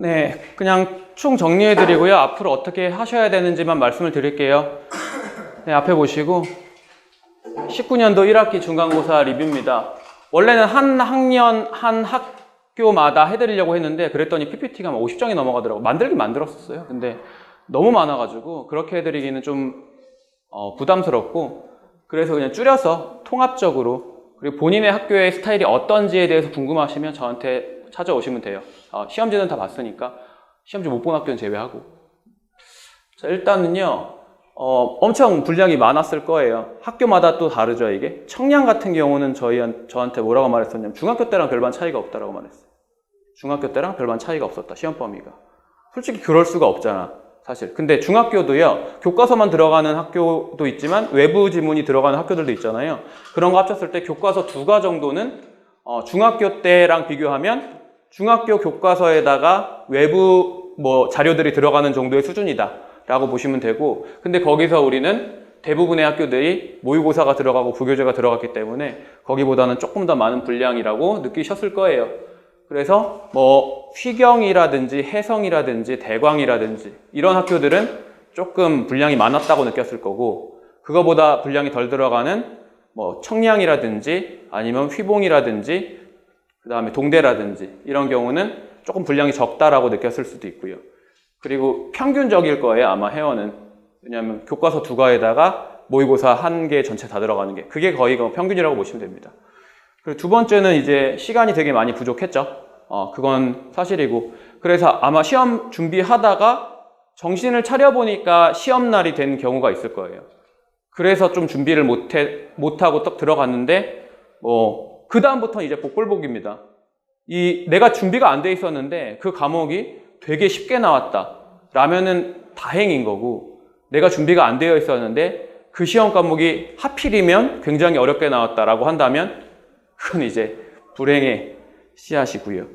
네, 그냥 총 정리해드리고요. 앞으로 어떻게 하셔야 되는지만 말씀을 드릴게요. 네, 앞에 보시고 19년도 1학기 중간고사 리뷰입니다. 원래는 한 학년, 한 학교마다 해드리려고 했는데 그랬더니 PPT가 50장이 넘어가더라고요. 만들긴 만들었었어요. 근데 너무 많아가지고 그렇게 해드리기는 좀 부담스럽고, 그래서 그냥 줄여서 통합적으로, 그리고 본인의 학교의 스타일이 어떤지에 대해서 궁금하시면 저한테 찾아오시면 돼요. 시험지는 다 봤으니까, 시험지 못 본 학교는 제외하고. 자, 일단은요, 엄청 분량이 많았을 거예요. 학교마다 또 다르죠, 이게. 청량 같은 경우는 저한테 뭐라고 말했었냐면 중학교 때랑 별반 차이가 없다라고 말했어요. 중학교 때랑 별반 차이가 없었다, 시험 범위가. 솔직히 그럴 수가 없잖아, 사실. 근데 중학교도요, 교과서만 들어가는 학교도 있지만 외부 지문이 들어가는 학교들도 있잖아요. 그런 거 합쳤을 때 교과서 2과 정도는 중학교 때랑 비교하면 중학교 교과서에다가 외부 자료들이 들어가는 정도의 수준이다 라고 보시면 되고, 근데 거기서 우리는 대부분의 학교들이 모의고사가 들어가고 부교재가 들어갔기 때문에 거기보다는 조금 더 많은 분량이라고 느끼셨을 거예요. 그래서 휘경이라든지 해성이라든지 대광이라든지 이런 학교들은 조금 분량이 많았다고 느꼈을 거고, 그거보다 분량이 덜 들어가는 청량이라든지 아니면 휘봉이라든지 그 다음에 동대라든지 이런 경우는 조금 분량이 적다라고 느꼈을 수도 있고요. 그리고 평균적일 거예요, 아마 회원은. 왜냐하면 교과서 2과에다가 모의고사 1개 전체 다 들어가는 게, 그게 거의 평균이라고 보시면 됩니다. 그리고 두 번째는 이제 시간이 되게 많이 부족했죠. 그건 사실이고, 그래서 아마 시험 준비하다가 정신을 차려보니까 시험날이 된 경우가 있을 거예요. 그래서 좀 준비를 못하고 딱 들어갔는데 그 다음부터는 이제 복불복입니다. 내가 준비가 안 돼 있었는데 그 과목이 되게 쉽게 나왔다 라면은 다행인 거고, 내가 준비가 안 되어 있었는데 그 시험 과목이 하필이면 굉장히 어렵게 나왔다라고 한다면 그건 이제 불행의 씨앗이고요.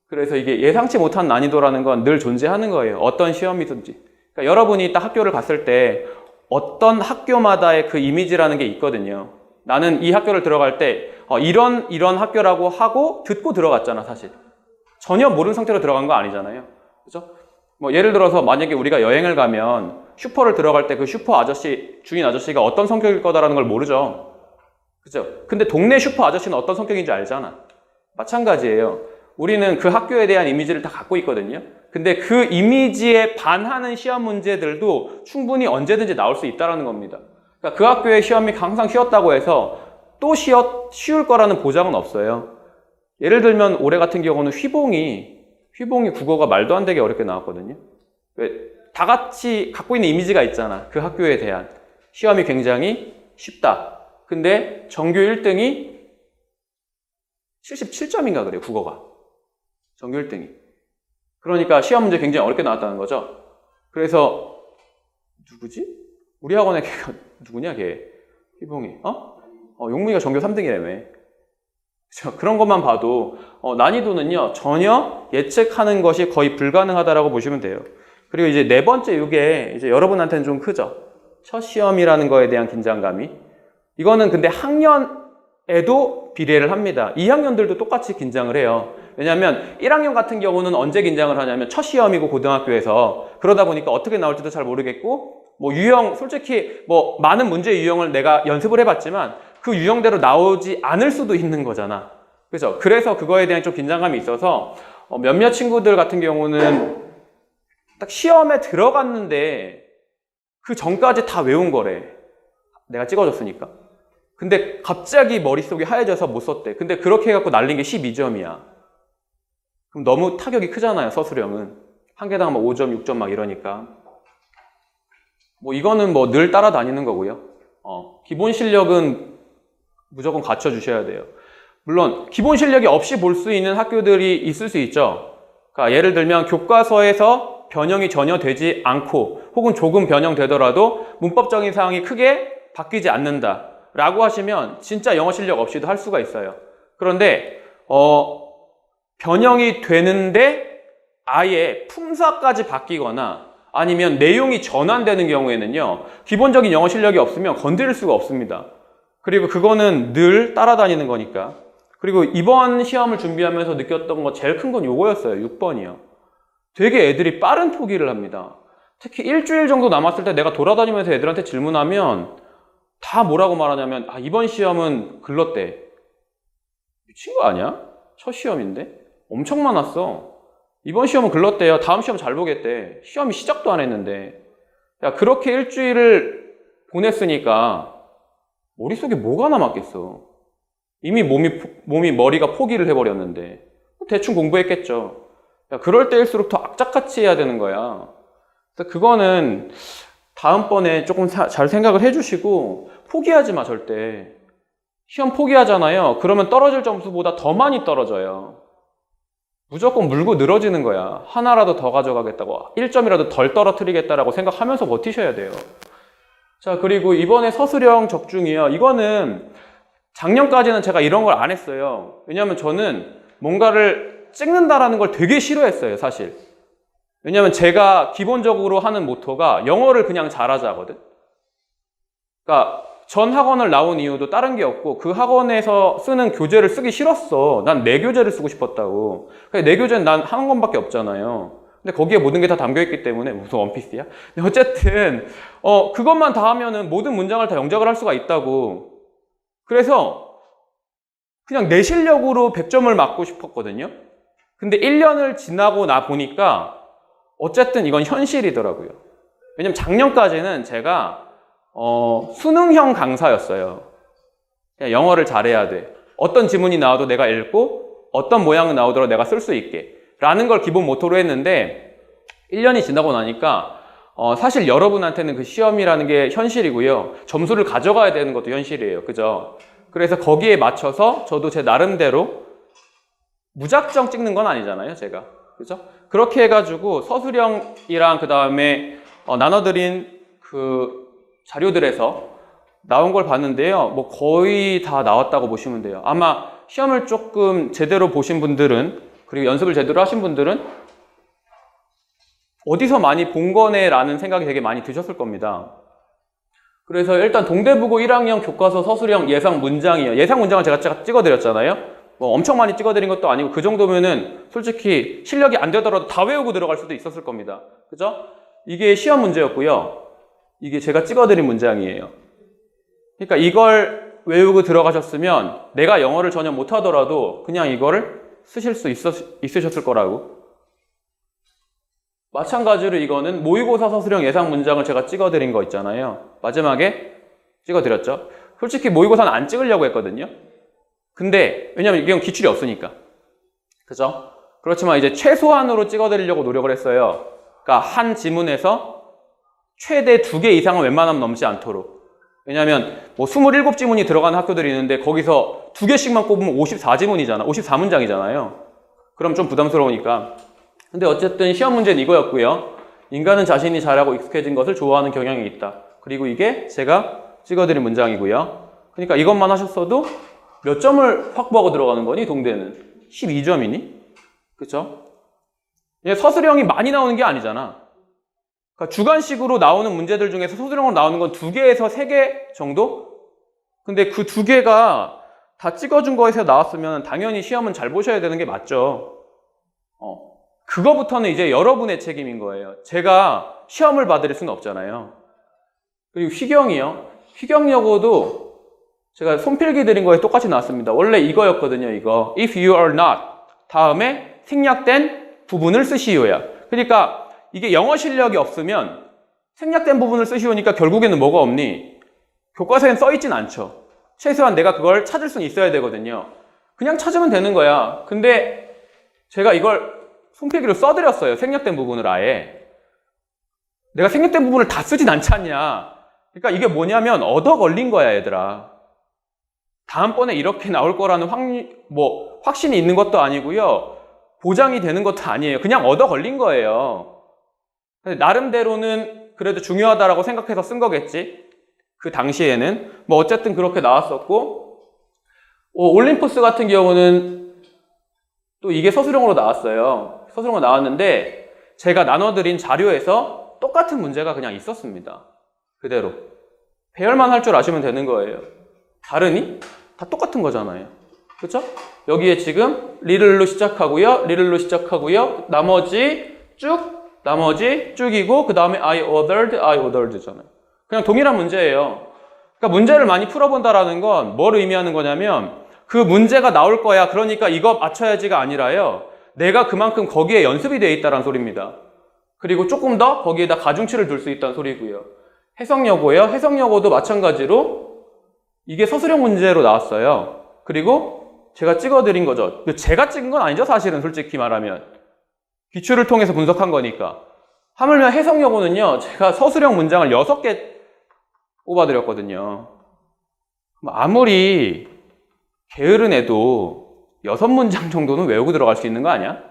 그래서 이게 예상치 못한 난이도라는 건 늘 존재하는 거예요, 어떤 시험이든지. 그러니까 여러분이 딱 학교를 갔을 때 어떤 학교마다의 그 이미지라는 게 있거든요. 나는 이 학교를 들어갈 때 이런 학교라고 하고 듣고 들어갔잖아, 사실. 전혀 모르는 상태로 들어간 거 아니잖아요. 그죠? 예를 들어서 만약에 우리가 여행을 가면 슈퍼를 들어갈 때 그 슈퍼 아저씨, 주인 아저씨가 어떤 성격일 거다라는 걸 모르죠. 그죠? 근데 동네 슈퍼 아저씨는 어떤 성격인지 알잖아. 마찬가지예요. 우리는 그 학교에 대한 이미지를 다 갖고 있거든요. 근데 그 이미지에 반하는 시험 문제들도 충분히 언제든지 나올 수 있다는 겁니다. 그러니까 그 학교의 시험이 항상 쉬웠다고 해서 또 쉬울 거라는 보장은 없어요. 예를 들면 올해 같은 경우는 휘봉이 국어가 말도 안 되게 어렵게 나왔거든요. 다 같이 갖고 있는 이미지가 있잖아, 그 학교에 대한. 시험이 굉장히 쉽다. 근데 정규 1등이 77점인가 그래요, 국어가. 정규 1등이. 그러니까 시험 문제 굉장히 어렵게 나왔다는 거죠. 그래서 누구지? 우리 학원의 걔가 누구냐, 걔. 희봉이. 용문이가 전교 3등이라며. 그런 것만 봐도 난이도는요, 전혀 예측하는 것이 거의 불가능하다라고 보시면 돼요. 그리고 이제 네 번째, 이게 이제 여러분한테는 좀 크죠. 첫 시험이라는 거에 대한 긴장감이. 이거는 근데 학년에도 비례를 합니다. 2학년들도 똑같이 긴장을 해요. 왜냐하면 1학년 같은 경우는 언제 긴장을 하냐면 첫 시험이고, 고등학교에서. 그러다 보니까 어떻게 나올지도 잘 모르겠고, 솔직히 많은 문제 유형을 내가 연습을 해봤지만 그 유형대로 나오지 않을 수도 있는 거잖아. 그죠? 그래서 그거에 대한 좀 긴장감이 있어서 몇몇 친구들 같은 경우는 딱 시험에 들어갔는데 그 전까지 다 외운 거래. 내가 찍어줬으니까. 근데 갑자기 머릿속이 하얘져서 못 썼대. 근데 그렇게 해갖고 날린 게 12점이야. 그럼 너무 타격이 크잖아요, 서술형은. 한 개당 5점, 6점 막 이러니까. 이거는 늘 따라다니는 거고요. 기본 실력은 무조건 갖춰주셔야 돼요. 물론 기본 실력이 없이 볼 수 있는 학교들이 있을 수 있죠. 그러니까 예를 들면 교과서에서 변형이 전혀 되지 않고 혹은 조금 변형되더라도 문법적인 사항이 크게 바뀌지 않는다 라고 하시면 진짜 영어 실력 없이도 할 수가 있어요. 그런데 변형이 되는데 아예 품사까지 바뀌거나 아니면 내용이 전환되는 경우에는요, 기본적인 영어 실력이 없으면 건드릴 수가 없습니다. 그리고 그거는 늘 따라다니는 거니까. 그리고 이번 시험을 준비하면서 느꼈던 거 제일 큰 건 요거였어요. 6번이요. 되게 애들이 빠른 포기를 합니다. 특히 일주일 정도 남았을 때 내가 돌아다니면서 애들한테 질문하면 다 뭐라고 말하냐면 이번 시험은 글렀대. 미친 거 아니야? 첫 시험인데? 엄청 많았어. 이번 시험은 글렀대요. 다음 시험 잘 보겠대. 시험이 시작도 안 했는데. 야, 그렇게 일주일을 보냈으니까 머릿속에 뭐가 남았겠어. 이미 머리가 포기를 해버렸는데 대충 공부했겠죠. 야, 그럴 때일수록 더 악착같이 해야 되는 거야. 그래서 그거는 다음번에 조금 잘 생각을 해주시고 포기하지 마, 절대. 시험 포기하잖아요. 그러면 떨어질 점수보다 더 많이 떨어져요. 무조건 물고 늘어지는 거야. 하나라도 더 가져가겠다고, 1점이라도 덜 떨어뜨리겠다라고 생각하면서 버티셔야 돼요. 자, 그리고 이번에 서술형 적중이요. 이거는 작년까지는 제가 이런 걸 안 했어요. 왜냐하면 저는 뭔가를 찍는다라는 걸 되게 싫어했어요, 사실. 왜냐하면 제가 기본적으로 하는 모토가 영어를 그냥 잘하자거든. 그러니까 전 학원을 나온 이유도 다른 게 없고 그 학원에서 쓰는 교재를 쓰기 싫었어. 난 내 교재를 쓰고 싶었다고. 내 교재는 난 한 권밖에 없잖아요. 근데 거기에 모든 게 다 담겨있기 때문에 무슨 원피스야? 어쨌든 그것만 다 하면은 모든 문장을 다 영작을 할 수가 있다고. 그래서 그냥 내 실력으로 100점을 맞고 싶었거든요. 근데 1년을 지나고 나 보니까 어쨌든 이건 현실이더라고요. 왜냐면 작년까지는 제가 수능형 강사였어요. 그냥 영어를 잘해야 돼. 어떤 지문이 나와도 내가 읽고 어떤 모양이 나오더라도 내가 쓸 수 있게 라는 걸 기본 모토로 했는데 1년이 지나고 나니까 사실 여러분한테는 그 시험이라는 게 현실이고요. 점수를 가져가야 되는 것도 현실이에요. 그죠? 그래서 거기에 맞춰서 저도 제 나름대로 무작정 찍는 건 아니잖아요, 제가. 그죠? 그렇게 해가지고 서술형이랑 그 다음에 나눠드린 그 자료들에서 나온 걸 봤는데요. 뭐 거의 다 나왔다고 보시면 돼요. 아마 시험을 조금 제대로 보신 분들은, 그리고 연습을 제대로 하신 분들은 어디서 많이 본 거네 라는 생각이 되게 많이 드셨을 겁니다. 그래서 일단 동대부고 1학년 교과서 서술형 예상 문장이에요. 예상 문장을 제가 찍어드렸잖아요. 뭐 엄청 많이 찍어드린 것도 아니고 그 정도면은 솔직히 실력이 안 되더라도 다 외우고 들어갈 수도 있었을 겁니다. 그죠? 이게 시험 문제였고요. 이게 제가 찍어드린 문장이에요. 그러니까 이걸 외우고 들어가셨으면 내가 영어를 전혀 못하더라도 그냥 이거를 쓰실 수 있으셨을 거라고. 마찬가지로 이거는 모의고사 서술형 예상 문장을 제가 찍어드린 거 있잖아요. 마지막에 찍어드렸죠. 솔직히 모의고사는 안 찍으려고 했거든요. 근데 왜냐면 이건 기출이 없으니까. 그죠? 그렇지만 이제 최소한으로 찍어드리려고 노력을 했어요. 그러니까 한 지문에서 최대 2개 이상은 웬만하면 넘지 않도록. 왜냐면 뭐 27지문이 들어가는 학교들이 있는데 거기서 2개씩만 꼽으면 54지문이잖아. 54문장이잖아요. 그럼 좀 부담스러우니까. 근데 어쨌든 시험 문제는 이거였고요. 인간은 자신이 잘하고 익숙해진 것을 좋아하는 경향이 있다. 그리고 이게 제가 찍어드린 문장이고요. 그러니까 이것만 하셨어도 몇 점을 확보하고 들어가는 거니? 동대는 12점이니? 그쵸? 서술형이 많이 나오는 게 아니잖아. 그러니까 주관식으로 나오는 문제들 중에서 서술형으로 나오는 건 2개에서 3개 정도? 근데 그 2개가 다 찍어준 거에서 나왔으면 당연히 시험은 잘 보셔야 되는 게 맞죠. 그거부터는 이제 여러분의 책임인 거예요. 제가 시험을 봐드릴 수는 없잖아요. 그리고 휘경이요. 휘경여고도 제가 손필기 드린 거에 똑같이 나왔습니다. 원래 이거였거든요, 이거. If you are not. 다음에 생략된 부분을 쓰시오야. 그러니까 이게 영어 실력이 없으면 생략된 부분을 쓰시오니까 결국에는 뭐가 없니? 교과서엔 써있진 않죠. 최소한 내가 그걸 찾을 수는 있어야 되거든요. 그냥 찾으면 되는 거야. 근데 제가 이걸 손필기로 써드렸어요. 생략된 부분을 아예. 내가 생략된 부분을 다 쓰진 않잖냐. 그러니까 이게 뭐냐면 얻어 걸린 거야, 얘들아. 다음번에 이렇게 나올 거라는 확신이 있는 것도 아니고요. 보장이 되는 것도 아니에요. 그냥 얻어 걸린 거예요. 나름대로는 그래도 중요하다라고 생각해서 쓴 거겠지. 그 당시에는. 뭐 어쨌든 그렇게 나왔었고, 올림포스 같은 경우는 또 이게 서술형으로 나왔어요. 서술형으로 나왔는데 제가 나눠드린 자료에서 똑같은 문제가 그냥 있었습니다. 그대로. 배열만 할 줄 아시면 되는 거예요. 다르니? 다 똑같은 거잖아요. 그렇죠? 여기에 지금 리를로 시작하고요. 리를로 시작하고요. 나머지 쭉 나머지 쭉이고 그 다음에 I ordered잖아요. 그냥 동일한 문제예요. 그러니까 문제를 많이 풀어본다라는 건 뭘 의미하는 거냐면 그 문제가 나올 거야. 그러니까 이거 맞춰야지가 아니라요. 내가 그만큼 거기에 연습이 돼 있다는 소리입니다. 그리고 조금 더 거기에다 가중치를 둘 수 있다는 소리고요. 해석여고예요. 해석여고도 마찬가지로 이게 서술형 문제로 나왔어요. 그리고 제가 찍어드린 거죠. 제가 찍은 건 아니죠. 사실은 솔직히 말하면. 기출을 통해서 분석한 거니까. 하물며 해석여고는요. 제가 서술형 문장을 6개 뽑아드렸거든요. 아무리 게으른 애도 6문장 정도는 외우고 들어갈 수 있는 거 아니야?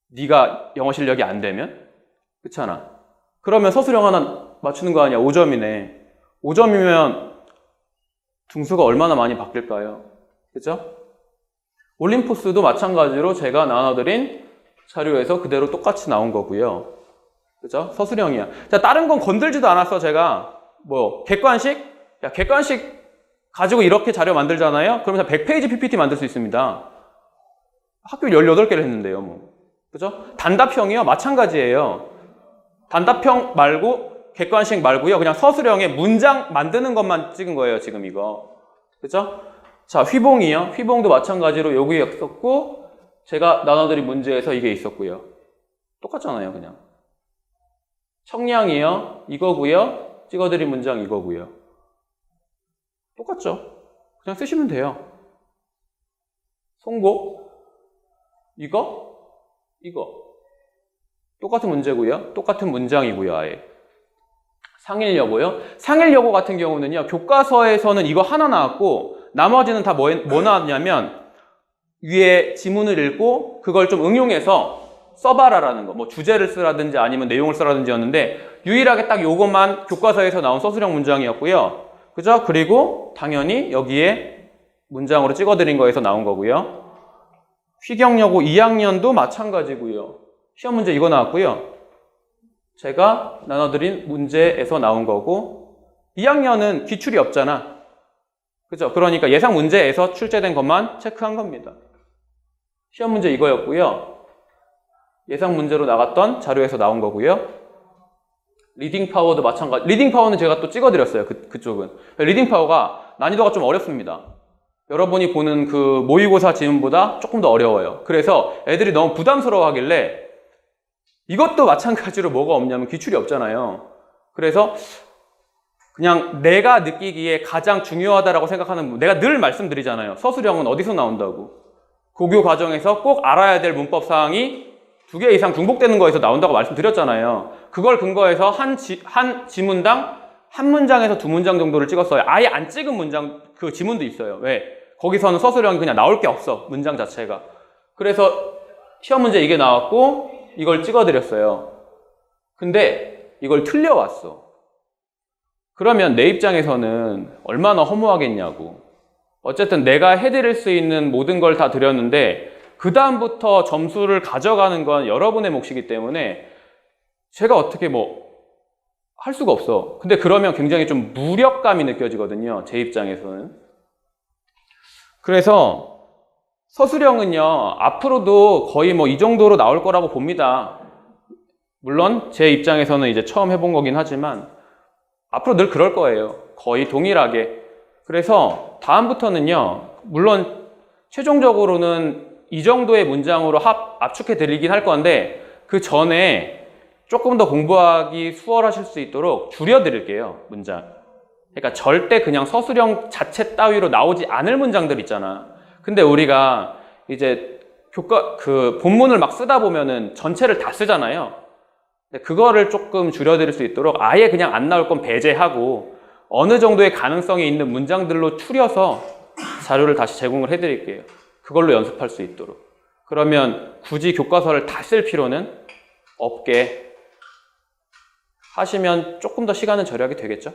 네가 영어 실력이 안 되면? 그렇잖아. 그러면 서술형 하나 맞추는 거 아니야? 5점이네. 5점이면 등수가 얼마나 많이 바뀔까요? 그죠? 올림포스도 마찬가지로 제가 나눠드린 자료에서 그대로 똑같이 나온 거고요. 그죠? 서술형이야. 자, 다른 건 건들지도 않았어, 제가. 뭐, 객관식? 야, 객관식 가지고 이렇게 자료 만들잖아요? 그러면 100페이지 PPT 만들 수 있습니다. 학교 18개를 했는데요, 뭐. 그죠? 단답형이요? 마찬가지예요. 단답형 말고, 객관식 말고요. 그냥 서술형에 문장 만드는 것만 찍은 거예요, 지금 이거. 그죠? 자, 휘봉이요. 휘봉도 마찬가지로 여기에 있었고, 제가 나눠드린 문제에서 이게 있었고요. 똑같잖아요, 그냥. 청량이요. 이거고요. 찍어드린 문장 이거고요. 똑같죠? 그냥 쓰시면 돼요. 송곡. 이거. 똑같은 문제고요. 똑같은 문장이고요, 아예. 상일여고요. 상일여고 같은 경우는요, 교과서에서는 이거 하나 나왔고, 나머지는 다 뭐 나왔냐면, 위에 지문을 읽고, 그걸 좀 응용해서 써봐라라는 거. 뭐 주제를 쓰라든지 아니면 내용을 쓰라든지 였는데, 유일하게 딱 요것만 교과서에서 나온 서술형 문장이었고요. 그죠? 그리고 당연히 여기에 문장으로 찍어드린 거에서 나온 거고요. 휘경여고 2학년도 마찬가지고요. 시험 문제 이거 나왔고요. 제가 나눠드린 문제에서 나온 거고 2학년은 기출이 없잖아. 그죠? 그러니까 예상 문제에서 출제된 것만 체크한 겁니다. 시험 문제 이거였고요. 예상 문제로 나갔던 자료에서 나온 거고요. 리딩 파워도 마찬가지. 리딩 파워는 제가 또 찍어드렸어요. 그쪽은. 리딩 파워가 난이도가 좀 어렵습니다. 여러분이 보는 그 모의고사 지문보다 조금 더 어려워요. 그래서 애들이 너무 부담스러워 하길래 이것도 마찬가지로 뭐가 없냐면 기출이 없잖아요. 그래서 그냥 내가 느끼기에 가장 중요하다라고 생각하는, 내가 늘 말씀드리잖아요. 서술형은 어디서 나온다고. 고교 과정에서 꼭 알아야 될 문법 사항이 2개 이상 중복되는 거에서 나온다고 말씀드렸잖아요. 그걸 근거해서 한 지문당 한 문장에서 2문장 정도를 찍었어요. 아예 안 찍은 문장, 그 지문도 있어요. 왜? 거기서는 서술형이 그냥 나올 게 없어. 문장 자체가. 그래서 시험 문제 이게 나왔고 이걸 찍어드렸어요. 근데 이걸 틀려왔어. 그러면 내 입장에서는 얼마나 허무하겠냐고. 어쨌든 내가 해드릴 수 있는 모든 걸 다 드렸는데 그 다음부터 점수를 가져가는 건 여러분의 몫이기 때문에 제가 어떻게 뭐 할 수가 없어. 근데 그러면 굉장히 좀 무력감이 느껴지거든요. 제 입장에서는. 그래서 서술형은요, 앞으로도 거의 뭐 이 정도로 나올 거라고 봅니다. 물론 제 입장에서는 이제 처음 해본 거긴 하지만 앞으로 늘 그럴 거예요. 거의 동일하게. 그래서 다음부터는요, 물론 최종적으로는 이 정도의 문장으로 압축해 드리긴 할 건데 그 전에 조금 더 공부하기 수월하실 수 있도록 줄여 드릴게요, 문장. 그러니까 절대 그냥 서술형 자체 따위로 나오지 않을 문장들 있잖아. 근데 우리가 이제 본문을 막 쓰다 보면은 전체를 다 쓰잖아요. 근데 그거를 조금 줄여드릴 수 있도록 아예 그냥 안 나올 건 배제하고 어느 정도의 가능성이 있는 문장들로 추려서 자료를 다시 제공을 해드릴게요. 그걸로 연습할 수 있도록. 그러면 굳이 교과서를 다 쓸 필요는 없게 하시면 조금 더 시간은 절약이 되겠죠?